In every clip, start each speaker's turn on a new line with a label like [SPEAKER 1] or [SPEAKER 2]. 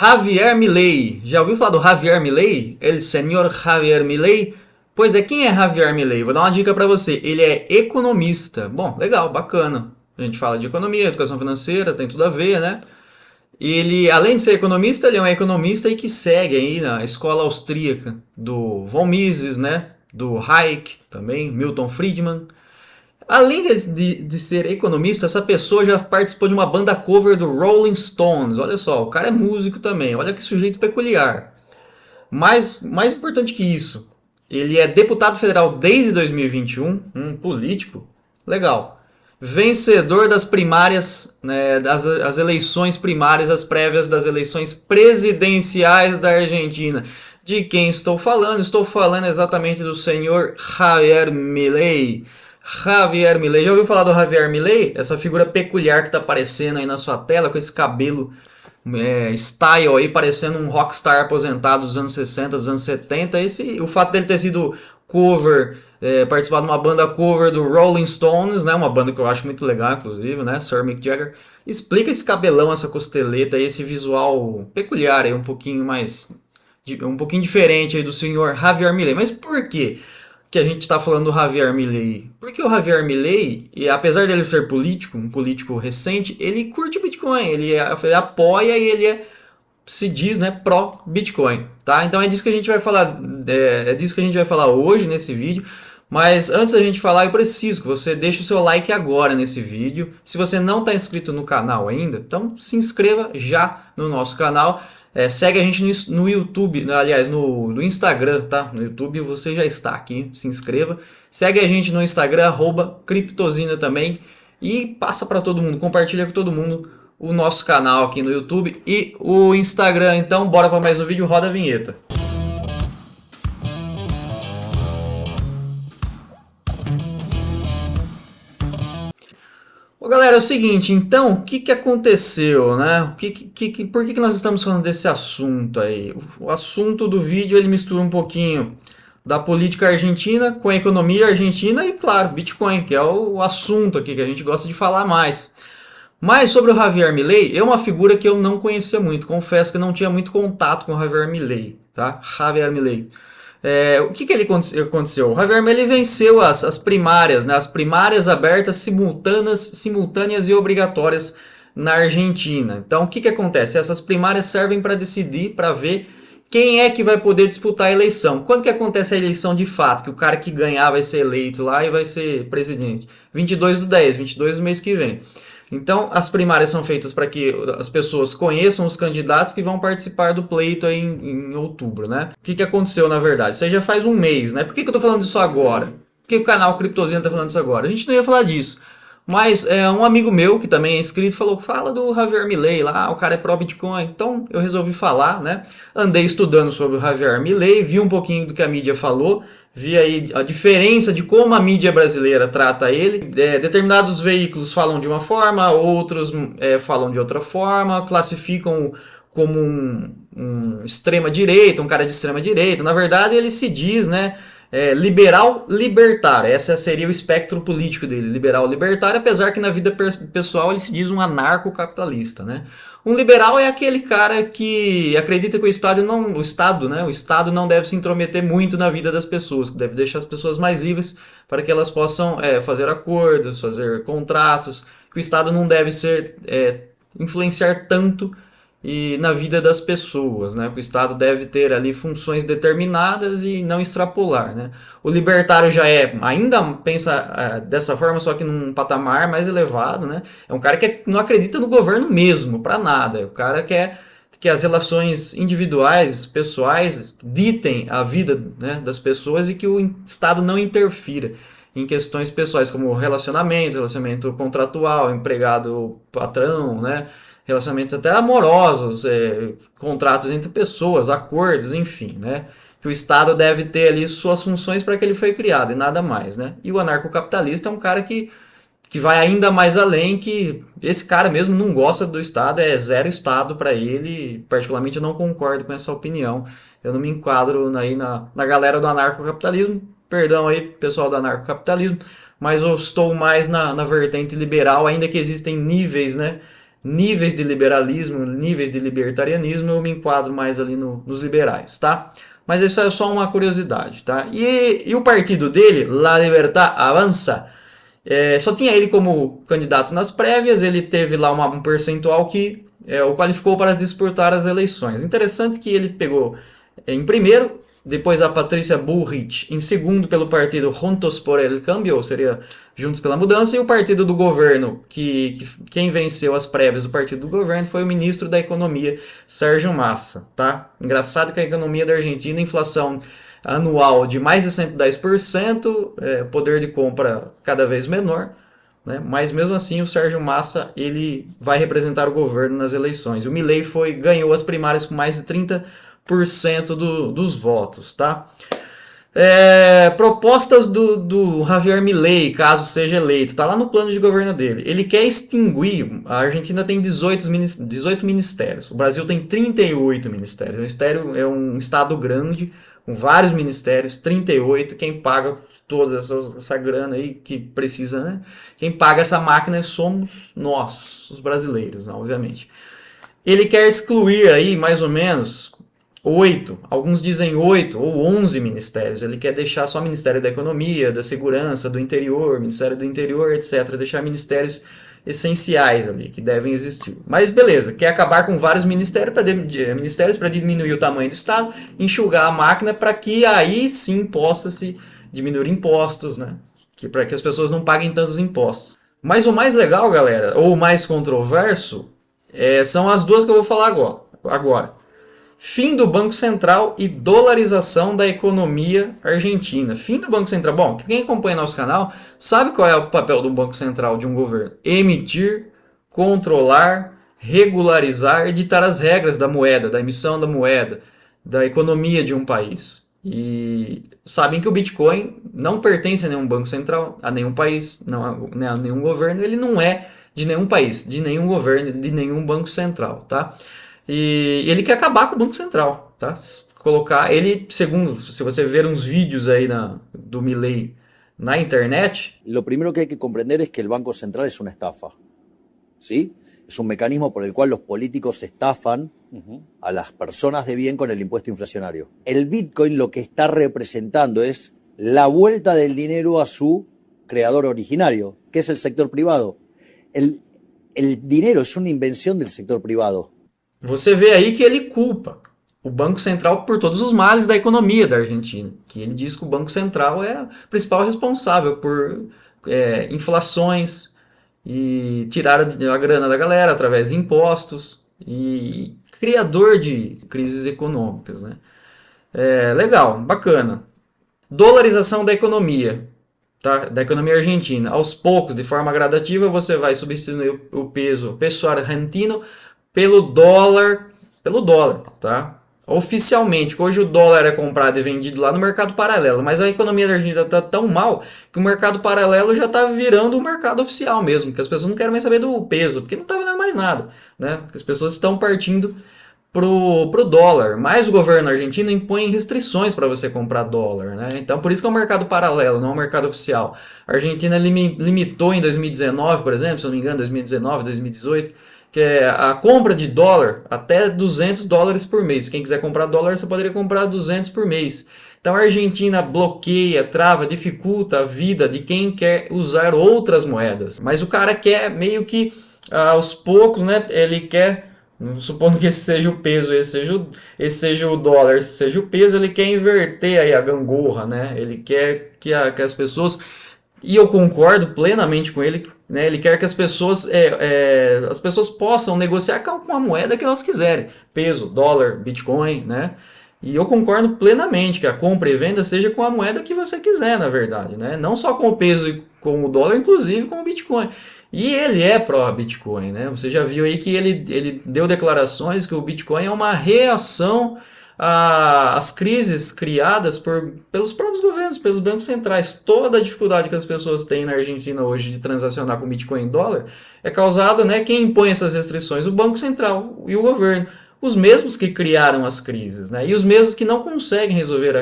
[SPEAKER 1] Javier Milei. Já ouviu falar do Javier Milei? El senhor Javier Milei? Pois é, quem é Javier Milei? Vou dar uma dica para você. Ele é economista. Bom, legal, bacana. A gente fala de economia, educação financeira, tem tudo a ver, né? Ele, além de ser economista, ele é um economista e que segue aí na escola austríaca do von Mises, né? Do Hayek também, Milton Friedman. Além de ser economista, essa pessoa já participou de uma banda cover do Rolling Stones. Olha só, o cara é músico também. Olha que sujeito peculiar. Mas mais importante que isso, ele é deputado federal desde 2021, um político. Legal. Vencedor das primárias, né, das eleições primárias, as prévias das eleições presidenciais da Argentina. De quem estou falando? Estou falando exatamente do senhor Javier Milei. Javier Milei. Já ouviu falar do Javier Milei? Essa figura peculiar que está aparecendo aí na sua tela, com esse cabelo style aí, parecendo um rockstar aposentado dos anos 60, dos anos 70. O fato dele ter sido cover, participar de uma banda cover do Rolling Stones, né, uma banda que eu acho muito legal, inclusive, né, Sir Mick Jagger. Explica esse cabelão, essa costeleta, esse visual peculiar aí, um pouquinho diferente aí do senhor Javier Milei. Mas por quê que a gente está falando do Javier Milei? Porque o Javier Milei, apesar dele ser político, um político recente, ele curte o Bitcoin, ele apoia e ele se diz, né, pró-Bitcoin, tá? Então é disso que a gente vai falar, disso que a gente vai falar hoje nesse vídeo. Mas antes da gente falar, eu preciso que você deixe o seu like agora nesse vídeo. Se você não está inscrito no canal ainda, então se inscreva já no nosso canal. Segue a gente no YouTube, aliás, no Instagram, tá? No YouTube você já está aqui, se inscreva. Segue a gente no Instagram, @Criptozina também. E passa para todo mundo, compartilha com todo mundo o nosso canal aqui no YouTube e o Instagram. Então, bora para mais um vídeo, roda a vinheta. Bom, galera, é o seguinte, então, o que aconteceu, né? Por que nós estamos falando desse assunto aí? O assunto do vídeo, ele mistura um pouquinho da política argentina com a economia argentina e, claro, Bitcoin, que é o assunto aqui que a gente gosta de falar mais. Mas sobre o Javier Milei, é uma figura que eu não conhecia muito, confesso que eu não tinha muito contato com o Javier Milei, tá? Javier Milei. O que ele aconteceu? O Javier Milei venceu as primárias, né? As primárias abertas simultâneas e obrigatórias na Argentina. Então, o que acontece? Essas primárias servem para decidir, para ver quem é que vai poder disputar a eleição. Quando que acontece a eleição de fato? Que o cara que ganhar vai ser eleito lá e vai ser presidente. 22/10, 22 do mês que vem. Então, as primárias são feitas para que as pessoas conheçam os candidatos que vão participar do pleito aí em outubro, né? O que aconteceu, na verdade? Isso aí já faz um mês, né? Por que eu tô falando disso agora? Por que o canal Criptozina tá falando disso agora? A gente não ia falar disso. Mas um amigo meu, que também é inscrito, falou, fala do Javier Milei lá, o cara é pró-Bitcoin. Então, eu resolvi falar, né? Andei estudando sobre o Javier Milei, vi um pouquinho do que a mídia falou, vi aí a diferença de como a mídia brasileira trata ele. Determinados veículos falam de uma forma, outros falam de outra forma, classificam como um extrema-direita, um cara de extrema-direita. Na verdade, ele se diz, né, liberal libertário. Esse seria o espectro político dele, liberal libertário, apesar que na vida pessoal ele se diz um anarcocapitalista, né? Um liberal é aquele cara que acredita que o Estado não deve se intrometer muito na vida das pessoas, que deve deixar as pessoas mais livres para que elas possam fazer acordos, fazer contratos, que o Estado não deve influenciar tanto na vida das pessoas, né? O Estado deve ter ali funções determinadas e não extrapolar, né? O libertário já ainda pensa dessa forma, só que num patamar mais elevado, né? É um cara que não acredita no governo mesmo, para nada. É o cara que quer que as relações individuais, pessoais, ditem a vida, né, das pessoas e que o Estado não interfira em questões pessoais, como relacionamento contratual, empregado-patrão, né? Relacionamentos até amorosos, contratos entre pessoas, acordos, enfim, né? Que o Estado deve ter ali suas funções para que ele foi criado e nada mais, né? E o anarcocapitalista é um cara que vai ainda mais além, que esse cara mesmo não gosta do Estado, é zero Estado para ele, particularmente eu não concordo com essa opinião. Eu não me enquadro aí na galera do anarcocapitalismo, perdão aí, pessoal do anarcocapitalismo, mas eu estou mais na vertente liberal, ainda que existem níveis, né, níveis de liberalismo, níveis de libertarianismo, eu me enquadro mais ali nos liberais, tá? Mas isso é só uma curiosidade, tá? E o partido dele, La Libertad Avanza, só tinha ele como candidato nas prévias, ele teve lá um percentual que o qualificou para disputar as eleições. Interessante que ele pegou em primeiro, depois a Patrícia Bullrich em segundo pelo partido Juntos por el Cambio, ou seria Juntos pela Mudança, e o partido do governo, quem venceu as prévias do partido do governo foi o ministro da Economia, Sérgio Massa, tá? Engraçado que a economia da Argentina, inflação anual de mais de 110%, poder de compra cada vez menor, né? Mas mesmo assim o Sérgio Massa ele vai representar o governo nas eleições. O Milei ganhou as primárias com mais de 30% dos votos, tá? Propostas do Javier Milei, caso seja eleito, está lá no plano de governo dele. Ele quer extinguir, a Argentina tem 18 ministérios, o Brasil tem 38 ministérios. O ministério é um estado grande, com vários ministérios, 38, quem paga toda essa grana aí que precisa, né? Quem paga essa máquina somos nós, os brasileiros, né? Obviamente. Ele quer excluir aí mais ou menos 8, alguns dizem 8 ou 11 ministérios. Ele quer deixar só o Ministério da Economia, da Segurança, do Interior, Ministério do Interior, etc. Deixar ministérios essenciais ali, que devem existir. Mas beleza, quer acabar com vários ministérios para diminuir o tamanho do Estado, enxugar a máquina para que aí sim possa-se diminuir impostos, né? Para que as pessoas não paguem tantos impostos. Mas o mais legal, galera, ou o mais controverso, são as duas que eu vou falar agora. Fim do Banco Central e dolarização da economia argentina. Fim do Banco Central. Bom, quem acompanha nosso canal sabe qual é o papel do Banco Central de um governo. Emitir, controlar, regularizar, editar as regras da moeda, da emissão da moeda, da economia de um país. E sabem que o Bitcoin não pertence a nenhum banco central, a nenhum país, não a nenhum governo. Ele não é de nenhum país, de nenhum governo, de nenhum banco central, tá? E ele quer acabar com o Banco Central, tá? Colocar ele, segundo, se você ver uns vídeos aí do Milei na internet.
[SPEAKER 2] Lo primero que hay que comprender es que el Banco Central es una estafa, ¿sí? Es un mecanismo por el cual los políticos estafan a las personas de bien con el impuesto inflacionario. El Bitcoin lo que está representando es la vuelta del dinero a su creador originario, que es el sector privado. El dinero es una invención del sector privado.
[SPEAKER 1] Você vê aí que ele culpa o Banco Central por todos os males da economia da Argentina. Que ele diz que o Banco Central é o principal responsável por inflações e tirar a grana da galera através de impostos e criador de crises econômicas, né? Legal, bacana. Dolarização da economia, tá? Da economia argentina. Aos poucos, de forma gradativa, você vai substituir o peso argentino pelo dólar, tá? Oficialmente, hoje o dólar é comprado e vendido lá no mercado paralelo, mas a economia da Argentina está tão mal que o mercado paralelo já está virando o mercado oficial mesmo, que as pessoas não querem mais saber do peso, porque não está vendendo mais nada, né? As pessoas estão partindo pro dólar, mas o governo argentino impõe restrições para você comprar dólar, né? Então por isso que é um mercado paralelo, não é um mercado oficial. A Argentina limitou em 2019, por exemplo, se eu não me engano, 2019, 2018, que é a compra de dólar até $200 por mês. Quem quiser comprar dólar, você poderia comprar 200 por mês. Então a Argentina bloqueia, trava, dificulta a vida de quem quer usar outras moedas. Mas o cara quer meio que aos poucos, né? Ele quer, supondo que esse seja o peso, esse seja o dólar, esse seja o peso, ele quer inverter aí a gangorra, né? Ele quer que as pessoas... E eu concordo plenamente com ele, né? Ele quer que as pessoas possam negociar com a moeda que elas quiserem. Peso, dólar, Bitcoin, né? E eu concordo plenamente que a compra e venda seja com a moeda que você quiser, na verdade, né? Não só com o peso e com o dólar, inclusive com o Bitcoin. E ele é pró-Bitcoin, né? Você já viu aí que ele deu declarações que o Bitcoin é uma reação às crises criadas pelos próprios governos, pelos bancos centrais. Toda a dificuldade que as pessoas têm na Argentina hoje de transacionar com Bitcoin e dólar é causada, né? Quem impõe essas restrições? O Banco Central e o governo. Os mesmos que criaram as crises, né? E os mesmos que não conseguem resolver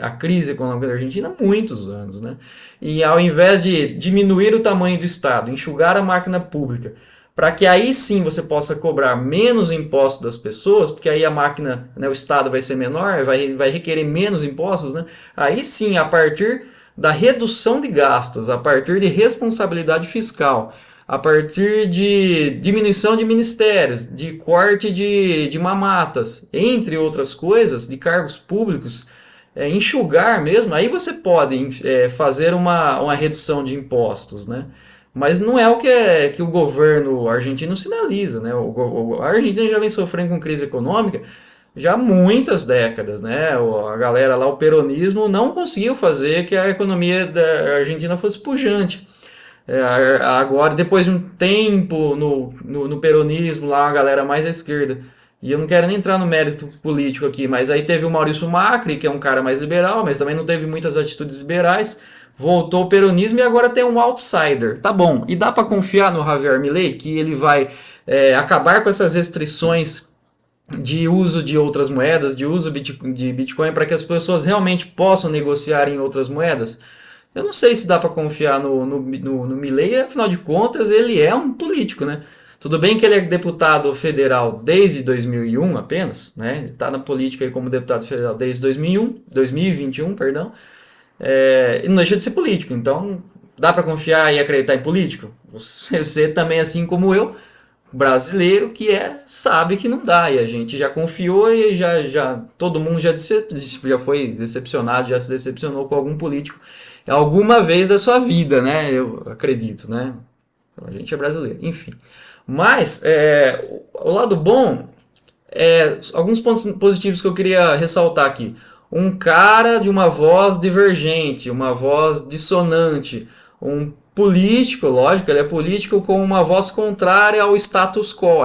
[SPEAKER 1] a crise econômica da Argentina há muitos anos, né? E ao invés de diminuir o tamanho do Estado, enxugar a máquina pública, para que aí sim você possa cobrar menos impostos das pessoas, porque aí a máquina, né, o Estado vai ser menor, vai requerer menos impostos, né? Aí sim, a partir da redução de gastos, a partir de responsabilidade fiscal, a partir de diminuição de ministérios, de corte de mamatas, entre outras coisas, de cargos públicos, enxugar mesmo, aí você pode fazer uma redução de impostos, né? Mas não é o que o governo argentino sinaliza, né? A Argentina já vem sofrendo com crise econômica já há muitas décadas, né? A galera lá, o peronismo, não conseguiu fazer que a economia da Argentina fosse pujante. Agora, depois de um tempo no peronismo, lá a galera mais à esquerda, e eu não quero nem entrar no mérito político aqui, mas aí teve o Maurício Macri, que é um cara mais liberal, mas também não teve muitas atitudes liberais, voltou o peronismo e agora tem um outsider. Tá bom, e dá para confiar no Javier Milei, que ele vai acabar com essas restrições de uso de outras moedas, de uso de Bitcoin, para que as pessoas realmente possam negociar em outras moedas? Eu não sei se dá para confiar no Milei, afinal de contas ele é um político, né? Tudo bem que ele é deputado federal desde 2001 apenas, né? Ele está na política aí como deputado federal desde 2021, perdão. E não deixa de ser político, então dá para confiar e acreditar em político? Você também, assim como eu, brasileiro sabe que não dá, e a gente já confiou e todo mundo já foi decepcionado, já se decepcionou com algum político alguma vez da sua vida, né? Eu acredito, né? Então, a gente é brasileiro, enfim. Mas o lado bom alguns pontos positivos que eu queria ressaltar aqui. Um cara de uma voz divergente, uma voz dissonante, um político, lógico, ele é político com uma voz contrária ao status quo,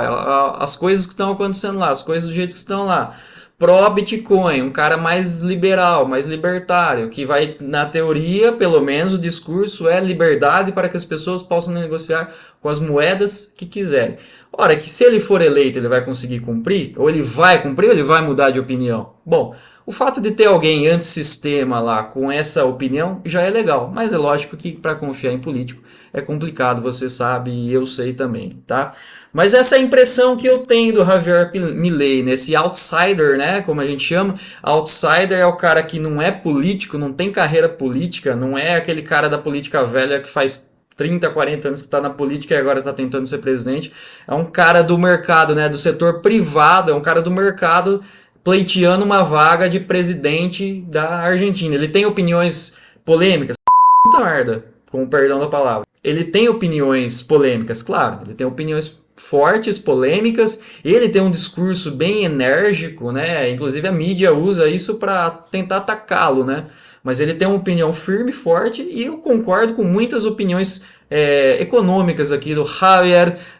[SPEAKER 1] as coisas que estão acontecendo lá, as coisas do jeito que estão lá. Pró-Bitcoin, um cara mais liberal, mais libertário, que vai, na teoria, pelo menos o discurso é liberdade para que as pessoas possam negociar com as moedas que quiserem. Ora, que se ele for eleito ele vai conseguir cumprir, ou ele vai cumprir ou ele vai mudar de opinião? Bom, o fato de ter alguém antissistema lá com essa opinião já é legal, mas é lógico que para confiar em político é complicado, você sabe e eu sei também, tá? Mas essa é a impressão que eu tenho do Javier Milei, nesse outsider, né, como a gente chama. Outsider é o cara que não é político, não tem carreira política, não é aquele cara da política velha que faz 30, 40 anos que está na política e agora está tentando ser presidente. É um cara do mercado, né, do setor privado, é um cara do mercado pleiteando uma vaga de presidente da Argentina. Ele tem opiniões polêmicas, puta merda, com o perdão da palavra. Ele tem opiniões polêmicas, claro, ele tem opiniões fortes, polêmicas, ele tem um discurso bem enérgico, né? Inclusive a mídia usa isso para tentar atacá-lo, né? Mas ele tem uma opinião firme, forte, e eu concordo com muitas opiniões econômicas aqui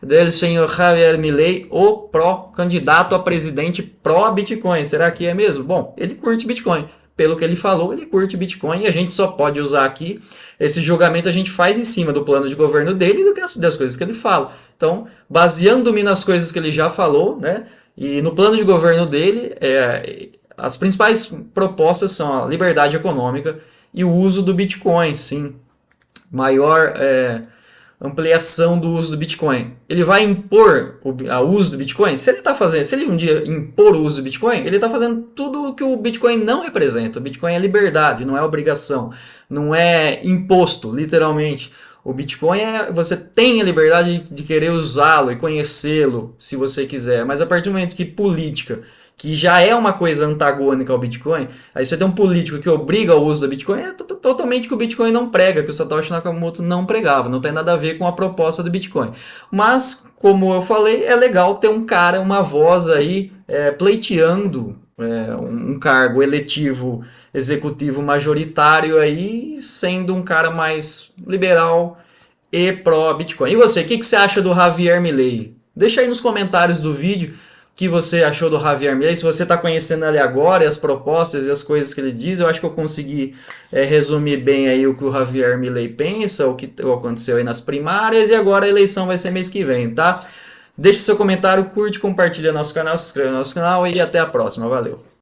[SPEAKER 1] del senhor Javier Milei, o pró-candidato a presidente pró-Bitcoin. Será que é mesmo? Bom, ele curte Bitcoin. Pelo que ele falou, ele curte Bitcoin e a gente só pode usar aqui esse julgamento a gente faz em cima do plano de governo dele e das coisas que ele fala. Então, baseando-me nas coisas que ele já falou, né, e no plano de governo dele, as principais propostas são a liberdade econômica e o uso do Bitcoin, sim. Maior ampliação do uso do Bitcoin. Ele vai impor o uso do Bitcoin? Se ele um dia impor o uso do Bitcoin, ele está fazendo tudo o que o Bitcoin não representa. O Bitcoin é liberdade, não é obrigação, não é imposto, literalmente. O Bitcoin você tem a liberdade de querer usá-lo e conhecê-lo, se você quiser, mas a partir do momento que política, que já é uma coisa antagônica ao Bitcoin, aí você tem um político que obriga ao uso do Bitcoin, é totalmente que o Bitcoin não prega, que o Satoshi Nakamoto não pregava, não tem nada a ver com a proposta do Bitcoin. Mas, como eu falei, é legal ter um cara, uma voz aí pleiteando um cargo eletivo executivo majoritário aí, sendo um cara mais liberal e pró-Bitcoin. E você, o que você acha do Javier Milei? Deixa aí nos comentários do vídeo o que você achou do Javier Milei. Se você está conhecendo ele agora, e as propostas e as coisas que ele diz, eu acho que eu consegui resumir bem aí o que o Javier Milei pensa, o que aconteceu aí nas primárias, e agora a eleição vai ser mês que vem, tá? Deixe seu comentário, curte, compartilha nosso canal, se inscreva no nosso canal e até a próxima. Valeu!